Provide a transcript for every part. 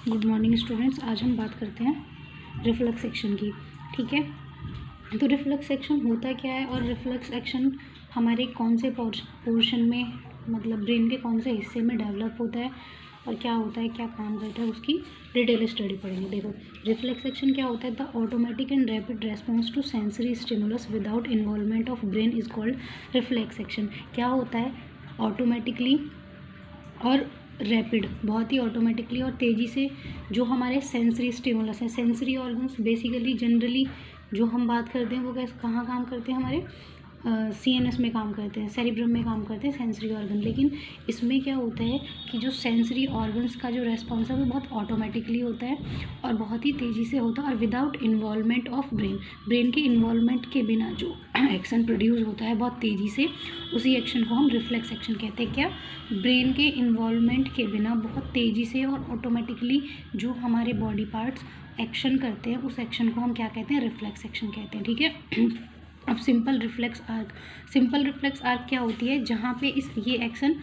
Good morning students. आज हम बात करते हैं रिफ्लेक्स एक्शन की। ठीक है, तो रिफ्लेक्स एक्शन होता क्या है और रिफ्लेक्स एक्शन हमारे कौन से पोर्शन में, मतलब ब्रेन के कौन से हिस्से में डेवलप होता है और क्या होता है, क्या काम करता है, उसकी डिटेल स्टडी पढ़ेंगे। देखो, रिफ्लेक्स एक्शन क्या होता है? The automatic and rapid response to sensory stimulus without involvement of brain is called reflex action. क्या होता है? ऑटोमेटिकली और रैपिड, बहुत ही ऑटोमेटिकली और तेज़ी से जो हमारे सेंसरी स्टिमुलस हैं, सेंसरी ऑर्गन्स बेसिकली जनरली जो हम बात करते हैं वो कैसे कहाँ काम करते हैं, हमारे CNS में काम करते हैं, सेरिब्रम में काम करते हैं सेंसरी ऑर्गन। लेकिन इसमें क्या होता है कि जो सेंसरी ऑर्गन्स का जो रेस्पॉन्स है वो बहुत ऑटोमेटिकली होता है और बहुत ही तेज़ी से होता है और विदाउट इन्वॉल्वमेंट ऑफ ब्रेन के इन्वॉल्वमेंट के बिना जो एक्शन प्रोड्यूस होता है बहुत तेज़ी से, उसी एक्शन को हम रिफ्लेक्स एक्शन कहते हैं। क्या? ब्रेन के इन्वॉल्वमेंट के बिना बहुत तेज़ी से और ऑटोमेटिकली जो हमारे बॉडी पार्ट्स एक्शन करते हैं उस एक्शन को हम क्या कहते हैं? रिफ्लेक्स एक्शन कहते हैं। ठीक है। अब सिंपल रिफ्लेक्स आर्क क्या होती है? जहाँ पे ये एक्शन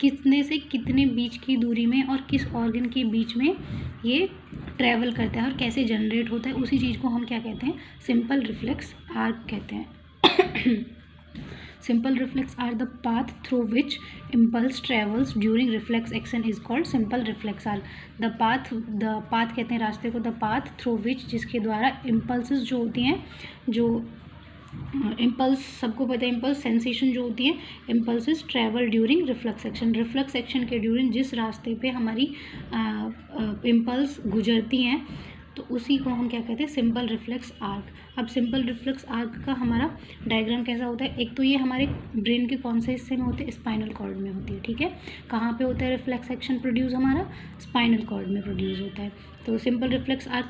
कितने से कितने बीच की दूरी में और किस ऑर्गन के बीच में ये ट्रैवल करता है और कैसे जनरेट होता है, उसी चीज़ को हम क्या कहते हैं? सिंपल रिफ्लेक्स आर्क कहते हैं। Simple reflex are the path through which impulse travels during reflex action is called simple reflex arc. The path कहते हैं रास्ते को, the path through which जिसके द्वारा impulses जो होती हैं, जो इम्पल्स सबको पता है, इम्पल्स सेंसेशन जो होती है, impulses travel during reflex action. Reflex action के ड्यूरिंग जिस रास्ते पे हमारी इम्पल्स गुजरती हैं तो उसी को हम क्या कहते हैं? Simple reflex arc. अब सिंपल रिफ्लेक्स आर्क का हमारा डायग्राम कैसा होता है? एक तो ये हमारे ब्रेन के कौन से हिस्से में होते हैं? स्पाइनल कॉर्ड में होती है। ठीक है, कहाँ पे होता है रिफ्लेक्स एक्शन प्रोड्यूस? हमारा स्पाइनल कॉर्ड में प्रोड्यूस होता है। तो सिंपल रिफ्लेक्स आर्क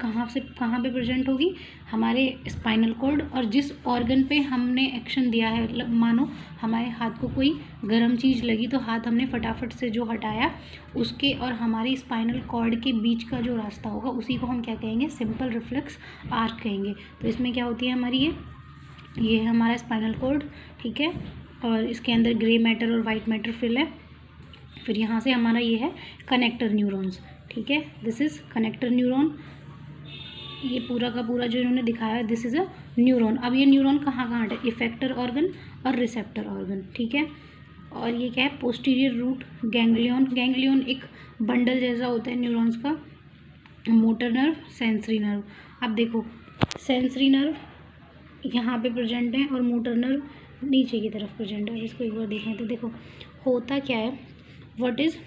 कहाँ पे प्रेजेंट होगी? हमारे स्पाइनल कॉर्ड। और जिस ऑर्गन पे हमने एक्शन दिया है, मानो हमारे हाथ को कोई गर्म चीज़ लगी तो हाथ हमने फटाफट से जो हटाया, उसके और हमारी स्पाइनल कॉर्ड के बीच का जो रास्ता होगा उसी को हम क्या कहेंगे? सिंपल रिफ्लेक्स आर्क कहेंगे। तो इसमें क्या होती है हमारी ये है हमारा स्पाइनल कॉर्ड। ठीक है, और इसके अंदर ग्रे मैटर और वाइट मैटर फिल है। फिर यहाँ से हमारा ये है कनेक्टर न्यूरॉन्स। ठीक है, दिस इज़ कनेक्टर न्यूरॉन। ये पूरा का पूरा जो इन्होंने दिखाया है, दिस इज़ अ न्यूरॉन। अब ये न्यूरॉन कहाँ कहाँ है? इफेक्टर ऑर्गन और रिसेप्टर ऑर्गन। ठीक है, और ये क्या है? Posterior root ganglion. गैंग्लियन एक बंडल जैसा होता है न्यूरॉन्स का। Motor nerve, sensory nerve. अब देखो, सेंसरी नर्व यहाँ पे प्रेजेंट है और मोटर नर्व नीचे की तरफ प्रेजेंट है। अब इसको एक बार देख लेते हैं। देखो होता क्या है, व्हाट इज़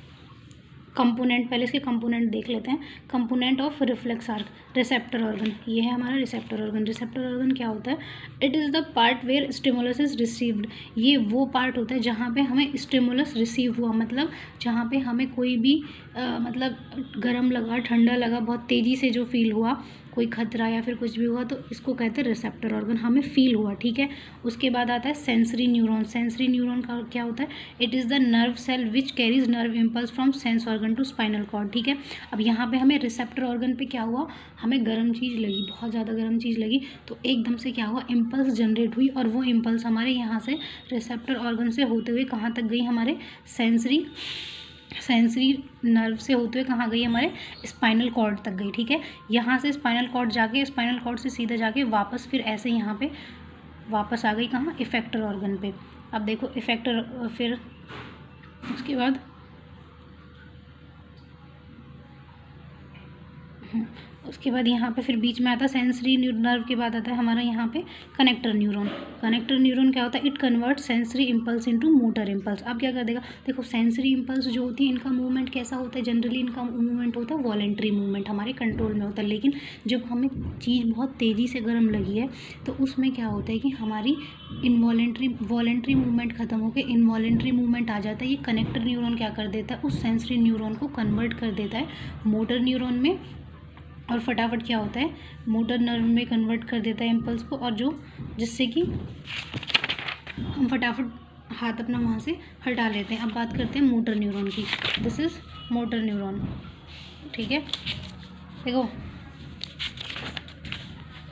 कंपोनेंट, पहले इसके कंपोनेंट देख लेते हैं। Component of reflex arc, receptor organ. ये है हमारा रिसेप्टर ऑर्गन। रिसेप्टर ऑर्गन क्या होता है? It is the part where stimulus is received. ये वो पार्ट होता है जहाँ पे हमें स्टिमुलस रिसीव हुआ, मतलब जहाँ पे हमें कोई भी मतलब गर्म लगा, ठंडा लगा, बहुत तेज़ी से जो फील हुआ, कोई खतरा या फिर कुछ भी हुआ, तो इसको कहते हैं रिसेप्टर ऑर्गन, हमें फील हुआ। ठीक है, उसके बाद आता है सेंसरी न्यूरॉन। सेंसरी न्यूरॉन का क्या होता है? It is the nerve cell which carries nerve impulse from sense organ to spinal cord. ठीक है, अब यहाँ पे हमें रिसेप्टर ऑर्गन पे क्या हुआ? हमें गर्म चीज़ लगी, बहुत ज़्यादा गर्म चीज़ लगी, तो एकदम से क्या हुआ? इम्पल्स जनरेट हुई और वो इम्पल्स हमारे यहाँ से रिसेप्टर ऑर्गन से होते हुए कहाँ तक गई? हमारे सेंसरी नर्व से होते हुए कहाँ गई? हमारे स्पाइनल कॉर्ड तक गई। ठीक है, यहाँ से स्पाइनल कॉर्ड जाके, स्पाइनल कॉर्ड से सीधा जाके वापस फिर ऐसे यहाँ पे वापस आ गई कहाँ? इफेक्टर ऑर्गन पे। अब देखो इफेक्टर, फिर उसके बाद यहाँ पे फिर बीच में आता है सेंसरी नर्व के बाद आता है हमारा यहाँ पे कनेक्टर न्यूरॉन। कनेक्टर न्यूरॉन क्या होता है? It convert sensory impulse into motor impulse. अब क्या कर देगा? देखो सेंसरी इम्पल्स जो होती है इनका मूवमेंट कैसा होता है? जनरली इनका मूवमेंट होता है वॉलेंट्री मूवमेंट, हमारे कंट्रोल में होता है। लेकिन जब हमें चीज़ बहुत तेज़ी से गर्म लगी है तो उसमें क्या होता है कि हमारी वॉलेंट्री मूवमेंट खत्म होकर इनवॉलेंट्री मूवमेंट आ जाता है। ये कनेक्टर न्यूरॉन क्या कर देता है? उस सेंसरी न्यूरॉन को कन्वर्ट कर देता है मोटर न्यूरॉन में, और फटाफट क्या होता है? मोटर नर्व में कन्वर्ट कर देता है इम्पल्स को, और जिससे कि हम फटाफट हाथ अपना वहाँ से हटा लेते हैं। अब बात करते हैं मोटर न्यूरॉन की। This is motor neuron. ठीक है, देखो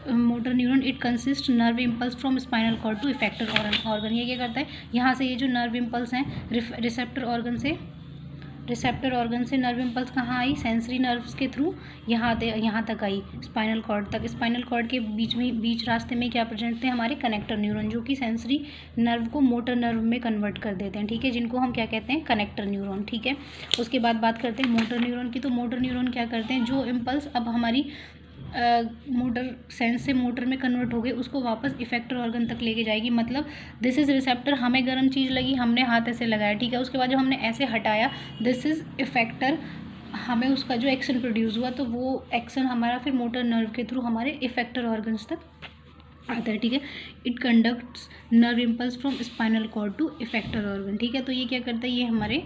motor neuron it consist nerve impulse from spinal cord to effector organ. ये क्या करता है? यहाँ से ये जो नर्व इम्पल्स हैं रिसेप्टर ऑर्गन से रिसेप्टर ऑर्गन से नर्व इम्पल्स कहाँ आई, सेंसरी नर्व्स के थ्रू यहाँ तक आई, स्पाइनल कॉर्ड तक। स्पाइनल कॉर्ड के बीच रास्ते में क्या प्रेजेंट थे, हमारे कनेक्टर न्यूरॉन, जो कि सेंसरी नर्व को मोटर नर्व में कन्वर्ट कर देते हैं, ठीक है, जिनको हम क्या कहते हैं, कनेक्टर न्यूरॉन, ठीक है। उसके बाद बात करते हैं मोटर न्यूरॉन की। तो मोटर न्यूरॉन क्या करते हैं, जो इम्पल्स अब हमारी मोटर सेंस से मोटर में कन्वर्ट हो गई, उसको वापस इफेक्टर ऑर्गन तक लेके जाएगी। मतलब दिस इज़ रिसेप्टर, हमें गर्म चीज़ लगी, हमने हाथ ऐसे लगाया, ठीक है, उसके बाद जब हमने ऐसे हटाया, दिस इज़ इफेक्टर, हमें उसका जो एक्शन प्रोड्यूस हुआ, तो वो एक्शन हमारा फिर मोटर नर्व के थ्रू हमारे इफेक्टर ऑर्गन्स तक आता है, ठीक है। It conducts nerve impulse from spinal cord to effector organ, ठीक है। तो ये क्या करता है, ये हमारे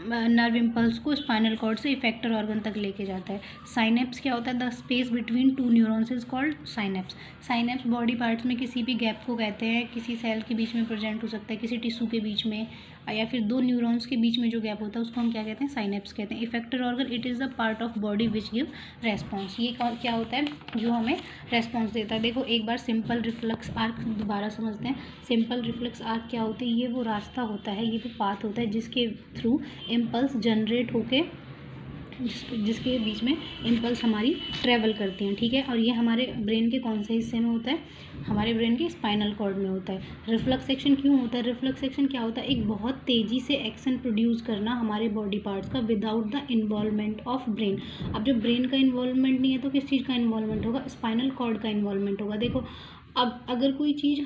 नर्व इम्पल्स को स्पाइनल कॉर्ड से इफेक्टर ऑर्गन तक लेके जाता है। साइनेप्स क्या होता है, the space between two neurons is called synapse. Synapse body parts में किसी भी गैप को कहते हैं, किसी सेल के बीच में प्रेजेंट हो सकता है, किसी टिश्यू के बीच में, या फिर दो न्यूरॉन्स के बीच में जो गैप होता है उसको हम क्या कहते हैं, साइनेप्स कहते हैं। Effector organ, it is the part of body which give response. ये क्या होता है, जो हमें रेस्पॉन्स देता है। देखो एक बार सिंपल रिफ्लेक्स आर्क दोबारा समझते हैं। सिंपल रिफ्लेक्स आर्क क्या होती है, ये वो रास्ता होता है, ये वो पाथ होता है जिसके थ्रू इम्पल्स जनरेट होके जिसके बीच में इम्पल्स हमारी ट्रैवल करती हैं, ठीक है। और ये हमारे ब्रेन के कौन से हिस्से में होता है, हमारे ब्रेन के स्पाइनल कॉर्ड में होता है। रिफ्लेक्स एक्शन क्यों होता है, रिफ्लेक्स एक्शन क्या होता है, एक बहुत तेज़ी से एक्शन प्रोड्यूस करना हमारे बॉडी पार्ट्स का without the involvement of brain. अब जब ब्रेन का इन्वॉल्वमेंट नहीं है तो किस चीज़ का इन्वॉल्वमेंट होगा, स्पाइनल कॉर्ड का इन्वॉल्वमेंट होगा। देखो अब अगर कोई चीज़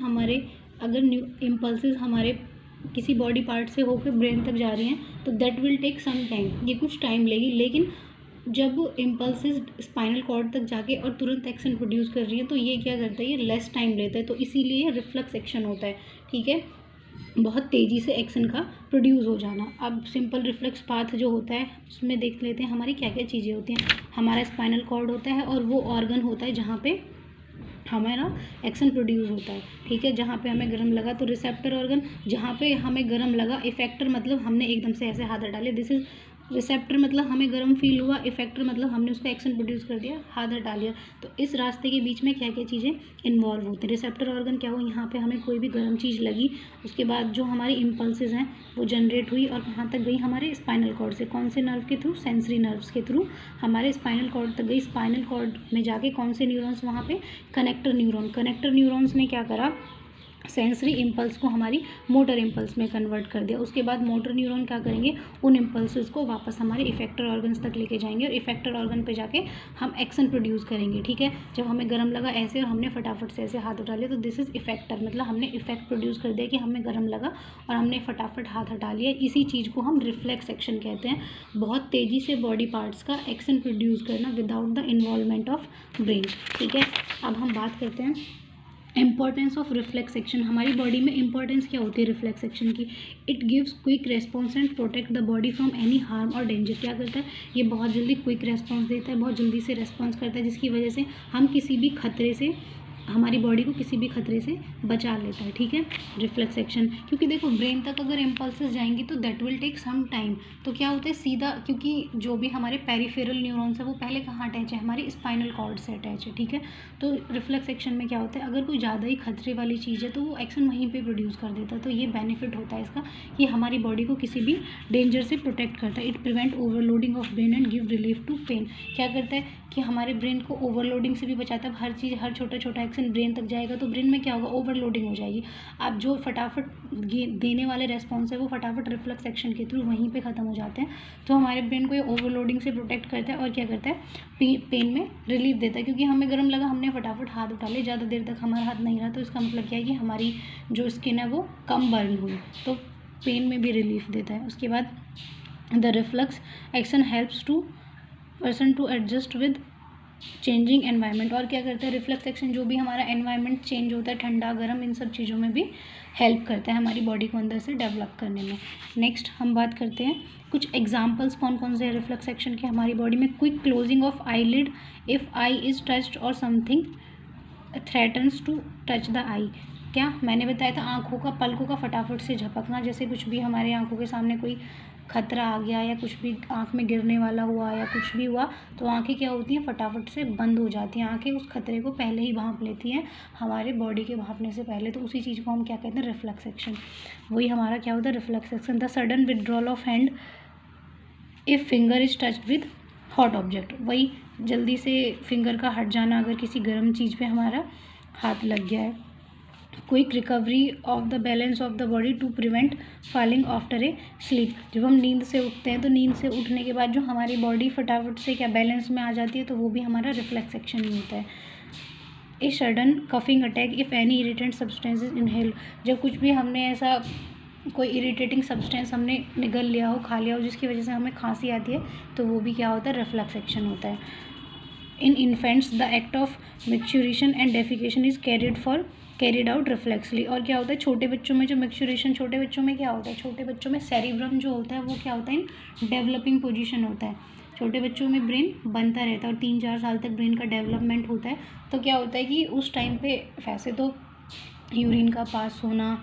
अगर इम्पल्सेस हमारे किसी बॉडी पार्ट से होकर ब्रेन तक जा रही हैं तो that will take some time, ये कुछ टाइम लेगी। लेकिन जब इम्पल्सेस स्पाइनल कॉर्ड तक जाके और तुरंत एक्शन प्रोड्यूस कर रही है तो ये क्या करता है, ये लेस टाइम लेता है, तो इसीलिए रिफ्लेक्स एक्शन होता है, ठीक है, बहुत तेज़ी से एक्शन का प्रोड्यूस हो जाना। अब सिंपल रिफ्लेक्स पाथ जो होता है उसमें देख लेते हैं हमारी क्या क्या चीज़ें होती हैं। हमारा स्पाइनल कॉर्ड होता है और वो ऑर्गन होता है जहाँ पे हमारा एक्शन प्रोड्यूस होता है, ठीक है, जहाँ पे हमें गर्म लगा तो रिसेप्टर ऑर्गन, जहाँ पे हमें गर्म लगा, इफेक्टर मतलब हमने एकदम से ऐसे हाथ हटा लिया, दिस इज रिसेप्टर मतलब हमें गर्म फील हुआ, इफेक्टर मतलब हमने उसका एक्शन प्रोड्यूस कर दिया, हाथ हटा लिया। तो इस रास्ते के बीच में क्या क्या चीज़ें इन्वॉल्व होती हैं। रिसेप्टर ऑर्गन क्या हो, यहाँ पे हमें कोई भी गर्म चीज़ लगी, उसके बाद जो हमारी इम्पल्सेस हैं वो जनरेट हुई और कहाँ तक गई, हमारे स्पाइनल कॉर्ड से, कौन से नर्व के थ्रू, सेंसरी नर्व्स के थ्रू हमारे स्पाइनल कॉर्ड तक गई। स्पाइनल कॉर्ड में जाके कौन से न्यूरॉन्स वहाँ पे, कनेक्टर न्यूरॉन, कनेक्टर न्यूरॉन्स ने क्या करा, सेंसरी इम्पल्स को हमारी मोटर इम्पल्स में कन्वर्ट कर दिया। उसके बाद मोटर न्यूरॉन क्या करेंगे, उन इम्पल्सेस को वापस हमारे इफेक्टर ऑर्गन्स तक लेके जाएंगे और इफेक्टर ऑर्गन पे जाके हम एक्शन प्रोड्यूस करेंगे, ठीक है। जब हमें गर्म लगा ऐसे और हमने फटाफट से ऐसे हाथ उठा लिया तो दिस इज़ इफेक्टर, मतलब हमने इफेक्ट प्रोड्यूस कर दिया कि हमें गर्म लगा और हमने फटाफट हाथ हटा लिया। इसी चीज़ को हम रिफ्लेक्स एक्शन कहते हैं, बहुत तेज़ी से बॉडी पार्ट्स का एक्शन प्रोड्यूस करना without the involvement of brain, ठीक है। अब हम बात करते हैं इंपॉर्टेंस ऑफ रिफ्लेक्स एक्शन। हमारी बॉडी में इंपॉर्टेंस क्या होती है रिफ्लेक्स एक्शन की, it gives quick response and protect the body from any harm और डेंजर। क्या करता है, ये बहुत जल्दी क्विक रेस्पॉन्स देता है, बहुत जल्दी से रेस्पॉन्स करता है, जिसकी वजह से हम किसी भी खतरे से, हमारी बॉडी को किसी भी खतरे से बचा लेता है, ठीक है, रिफ्लेक्स एक्शन। क्योंकि देखो ब्रेन तक अगर इम्पल्सेस जाएंगी तो that will take some time, तो क्या होता है सीधा, क्योंकि जो भी हमारे पेरिफेरल न्यूरॉन्स है वो पहले कहाँ अटैच है, हमारी स्पाइनल कॉर्ड से अटैच है, ठीक है। तो रिफ्लेक्स एक्शन में क्या होता है, अगर कोई ज़्यादा ही खतरे वाली चीज़ है तो वो एक्शन वहीं पर प्रोड्यूस कर देता है। तो ये बेनिफिट होता है इसका, ये हमारी बॉडी को किसी भी डेंजर से प्रोटेक्ट करता है। It prevent overloading of brain and give relief to pain. क्या करता है कि हमारे ब्रेन को ओवरलोडिंग से भी बचाता है। हर चीज़, हर छोटा छोटा एक्शन ब्रेन तक जाएगा तो ब्रेन में क्या होगा, ओवरलोडिंग हो जाएगी। अब जो फटाफट देने वाले रेस्पॉन्स है वो फटाफट रिफ्लेक्स एक्शन के थ्रू वहीं पे ख़त्म हो जाते हैं। तो हमारे ब्रेन को ये ओवरलोडिंग से प्रोटेक्ट करता है और क्या करता है, पेन में रिलीफ देता है। क्योंकि हमें गर्म लगा, हमने फटाफट हाथ उठा लिया, ज़्यादा देर तक हमारा हाथ नहीं रहा, तो इसका मतलब क्या है कि हमारी जो स्किन है वो कम बर्न हुई, तो पेन में भी रिलीफ देता है। उसके बाद the reflex action helps to person to adjust with changing environment. और क्या करता है रिफ्लेक्स एक्शन, जो भी हमारा एनवायरनमेंट चेंज होता है, ठंडा गर्म, इन सब चीज़ों में भी हेल्प करता है हमारी बॉडी को अंदर से डेवलप करने में। नेक्स्ट हम बात करते हैं कुछ एग्जांपल्स कौन कौन से रिफ्लेक्स एक्शन के हमारी बॉडी में। Quick closing of eyelid if eye is touched और something threatens to touch the eye. क्या मैंने बताया था, आँखों का, पलकों का फटाफट से झपकना, जैसे कुछ भी हमारे आँखों के सामने कोई खतरा आ गया या कुछ भी आँख में गिरने वाला हुआ या कुछ भी हुआ तो आँखें क्या होती हैं, फटाफट से बंद हो जाती हैं। आँखें उस खतरे को पहले ही भांप लेती हैं हमारे बॉडी के भांपने से पहले, तो उसी चीज़ को हम क्या कहते हैं, रिफ्लेक्स एक्शन। वही हमारा क्या होता है, reflex action. The sudden withdrawal of hand if finger is touched with hot object, वही जल्दी से फिंगर का हट जाना अगर किसी गर्म चीज़ पे हमारा हाथ लग गया है। Quick recovery of the balance of the body to prevent falling after a sleep, जब हम नींद से उठते हैं तो नींद से उठने के बाद जो हमारी बॉडी फटाफट से क्या बैलेंस में आ जाती है, तो वो भी हमारा रिफ्लेक्स एक्शन ही होता है। A sudden coughing attack if any irritant substances inhale, जब कुछ भी हमने ऐसा कोई इरिटेटिंग सब्सटेंस हमने निगल लिया हो, खा लिया हो, जिसकी वजह से हमें खांसी आती है, तो वो भी क्या होता है, रिफ्लेक्स एक्शन होता है। In infants the act of maturation and defecation is carried out reflexly, और क्या होता है छोटे बच्चों में जो मैच्योरेशन, छोटे बच्चों में क्या होता है, छोटे बच्चों में सेरिब्रम जो होता है वो क्या होता है, इन डेवलपिंग पोजीशन होता है। छोटे बच्चों में ब्रेन बनता रहता है और 3-4 साल तक ब्रेन का डेवलपमेंट होता है। तो क्या होता है कि उस टाइम पे वैसे तो यूरिन का पास होना,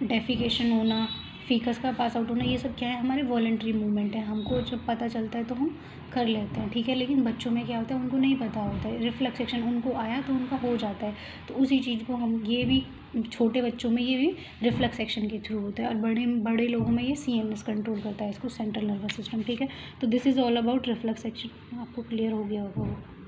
डेफिकेशन होना, फीकस का पास आउट होना, ये सब क्या है, हमारे वॉलेंट्री मूवमेंट है, हमको जब पता चलता है तो हम कर लेते हैं, ठीक है। लेकिन बच्चों में क्या होता है, उनको नहीं पता होता है, रिफ्लेक्स एक्शन उनको आया तो उनका हो जाता है। तो उसी चीज़ को हम, ये भी छोटे बच्चों में ये भी रिफ्लेक्स एक्शन के थ्रू होता है, और बड़े लोगों में ये CNS कंट्रोल करता है इसको, सेंट्रल नर्वस सिस्टम, ठीक है। तो this is all about reflex action, आपको क्लियर हो गया होगा वो।